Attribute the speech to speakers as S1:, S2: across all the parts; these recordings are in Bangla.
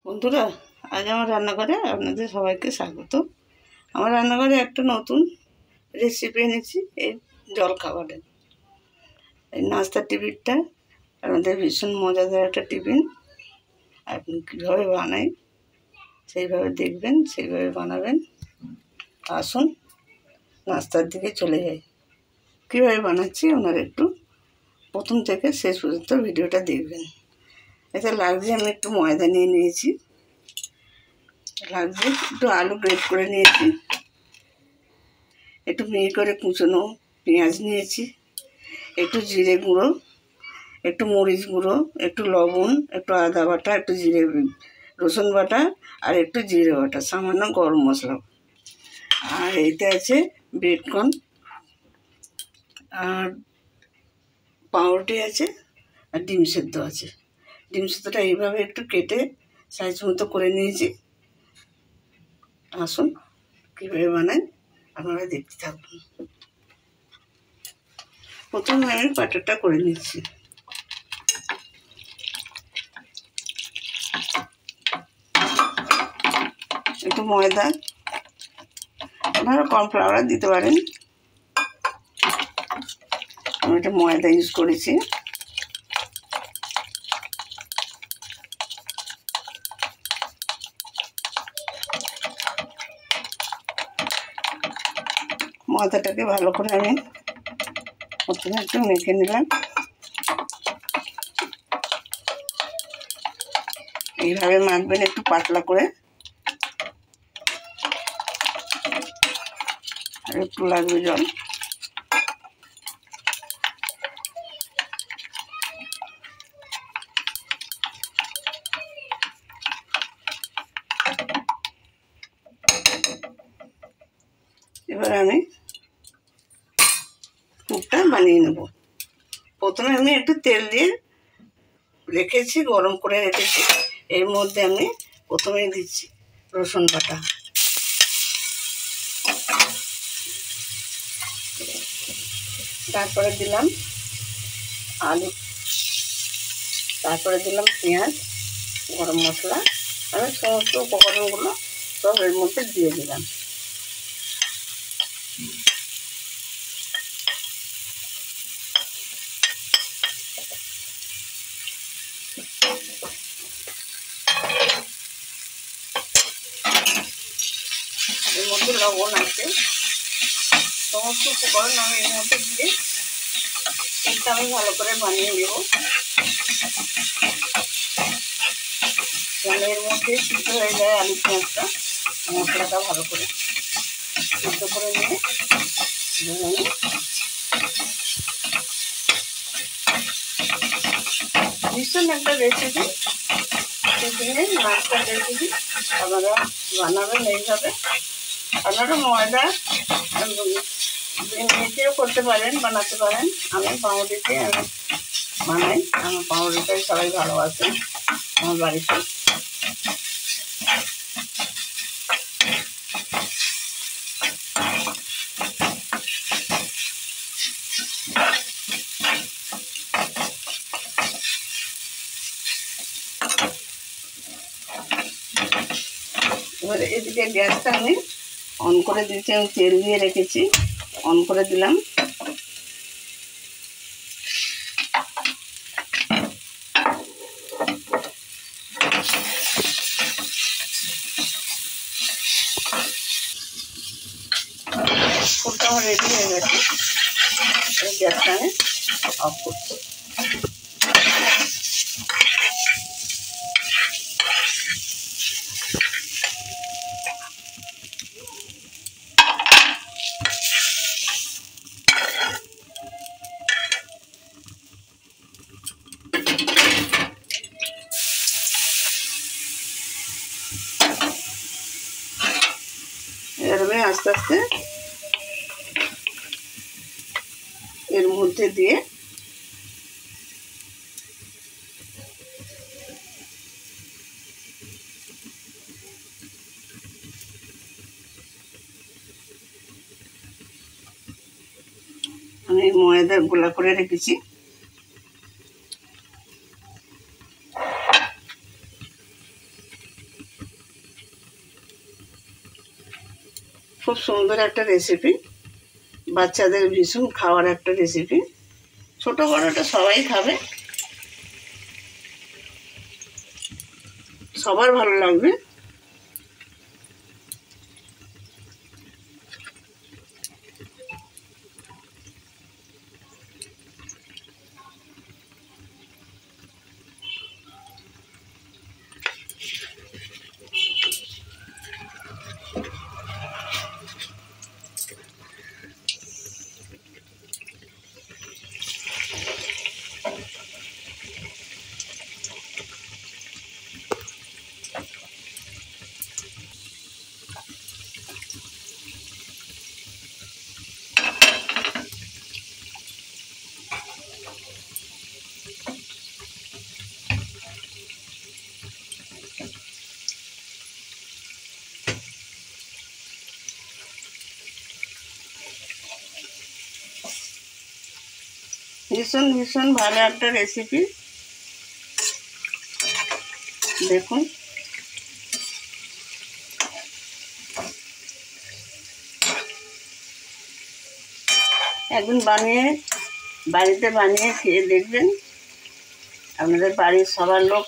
S1: বন্ধুরা, আজ আমার রান্নাঘরে আপনাদের সবাইকে স্বাগত। আমার রান্নাঘরে একটা নতুন রেসিপি এনেছি, এই জলখাবারের। এই নাস্তার টিফিনটা আপনাদের ভীষণ মজাদার একটা টিফিন। আপনি কীভাবে বানাই সেইভাবে দেখবেন, সেইভাবে বানাবেন। আসুন নাস্তার দিকে চলে যাই। কীভাবে বানাচ্ছি আপনারা একটু প্রথম থেকে শেষ পর্যন্ত ভিডিওটা দেখবেন। এতে লাগছে, আমি একটু ময়দা নিয়ে নিয়েছি, লাগছে একটু আলু গ্রেট করে নিয়েছি, একটু মিহি করে কুচনো পেঁয়াজ নিয়েছি, একটু জিরে গুঁড়ো, একটু মরিচ গুঁড়ো, একটু লবণ, একটু আদা বাটা, একটু জিরে রসুন বাটা, আর একটু জিরে বাটা, সামান্য গরম মশলা। আর এইতে আছে ব্রেডকর্ন, আর পাউরুটি আছে, আর ডিম সেদ্ধ আছে। ডিম সেদ্ধটা এইভাবে একটু কেটে সাইজ মতো করে নিয়েছি। আসুন কীভাবে বানাই আপনারা দেখতে থাকুন। প্রথমে আমি বাটারটা করে নিচ্ছি। একটু ময়দা, আপনারা কর্নফ্লাওয়ার দিতে পারেন, আমি একটা ময়দা ইউজ করেছি। ময়দাটাকে ভালো করে আমি প্রথমে একটু মেখে নিলাম। এইভাবে মাখবেন একটু পাতলা করে, আর একটু লাগবে জল। এবার আমি পুরটা বানিয়ে নেব। প্রথমে আমি একটু তেল দিয়ে রেখেছি, গরম করে রেখেছি। এর মধ্যে আমি প্রথমে দিচ্ছি রসুন বাটা, তারপরে দিলাম আলু, তারপরে দিলাম পেঁয়াজ, গরম মশলা। আমি সমস্ত উপকরণগুলো সব এর মধ্যে দিয়ে দিলাম। এর মধ্যে লবণ আছে, সমস্ত উপকরণ আমি এর মধ্যে দিয়ে এটা আমি ভালো করে বানিয়ে নেব। এর মধ্যে সিদ্ধ হয়ে যায় আলু পেঁয়াজটা, মশলাটা ভালো করে সিদ্ধ করে নিয়ে ভীষণ একটা রেসিপি, টিফিনের নাস্তার রেসিপি আপনারা বানাবেন এইভাবে। আপনারা ময়দা নিজেও করতে পারেন, বানাতে পারেন। আমি পাউরুটিতে আমি বানাই, আমার পাউরুটিটাই সবাই ভালোবাসে আমার বাড়িতে। এবারে এদিকে গ্যাসটা আমি অন করে দিয়েছি, আমি তেল দিয়ে রেখেছি, অন করে দিলাম। পুরটা আমার রেডি হয়ে গেছে, গ্যাসটা আমি অফ করছি। এভাবে আস্তে আস্তে এর মধ্যে দিয়ে আমি ময়দা গোলা করে রেখেছি, খুব সুন্দর একটা রেসিপি, বাচ্চাদের ভীষণ খাওয়ার একটা রেসিপি, ছোট বড়টা সবাই খাবে, সবার ভালো লাগবে। ভীষণ ভীষণ ভালো একটা রেসিপি, দেখুন। একদিন বাড়িতে বানিয়ে খেয়ে দেখবেন, আপনাদের বাড়ির সবার লোক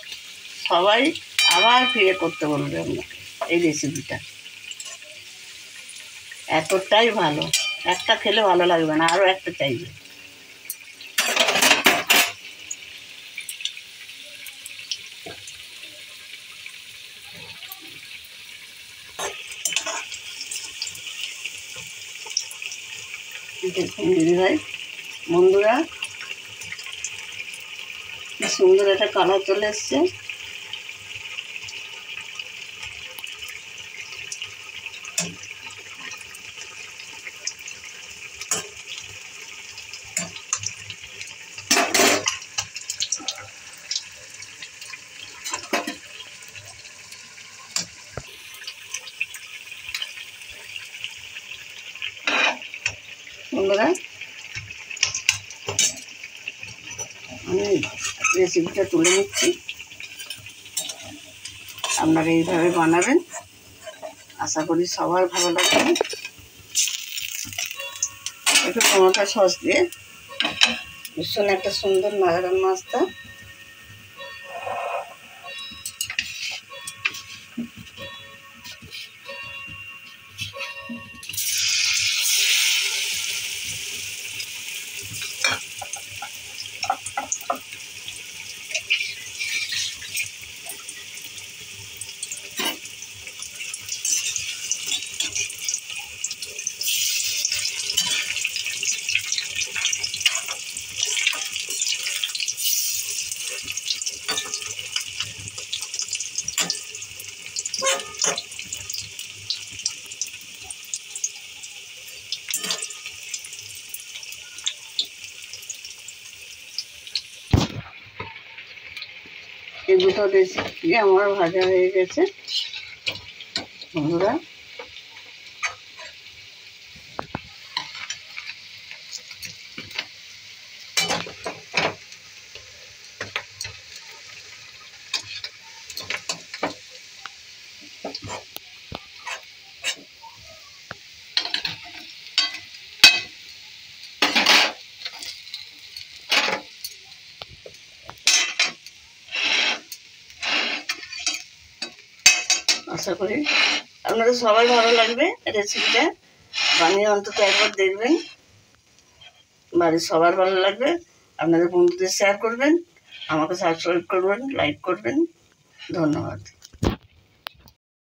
S1: সবাই আবার ফিরে করতে বলবে আপনাকে এই রেসিপিটা। এতটাই ভালো, একটা খেলে ভালো লাগবে না, আরও একটা চাইবে। দেখুন দিদিভাই বন্ধুরা, কি সুন্দর একটা কালার চলে এসছে। বন্ধুরা, আমি রেসিপিটা তুলে নিচ্ছি, আপনারা এইভাবে বানাবেন, আশা করি সবার ভালো লাগবে। একটু টমেটো সস দিয়ে ভীষণ একটা সুন্দর নাড়ার নাস্তা। এই দুটো রেসিপি আমার ভাজা হয়ে গেছে বন্ধুরা। আশা করি আপনাদের সবাই ভালো লাগবে রেসিপিটা, বানিয়ে অন্তত একবার দেখবেন, বাড়ির সবার ভালো লাগবে। আপনাদের বন্ধুদের শেয়ার করবেন, আমাকে সাবস্ক্রাইব করবেন, লাইক করবেন। ধন্যবাদ।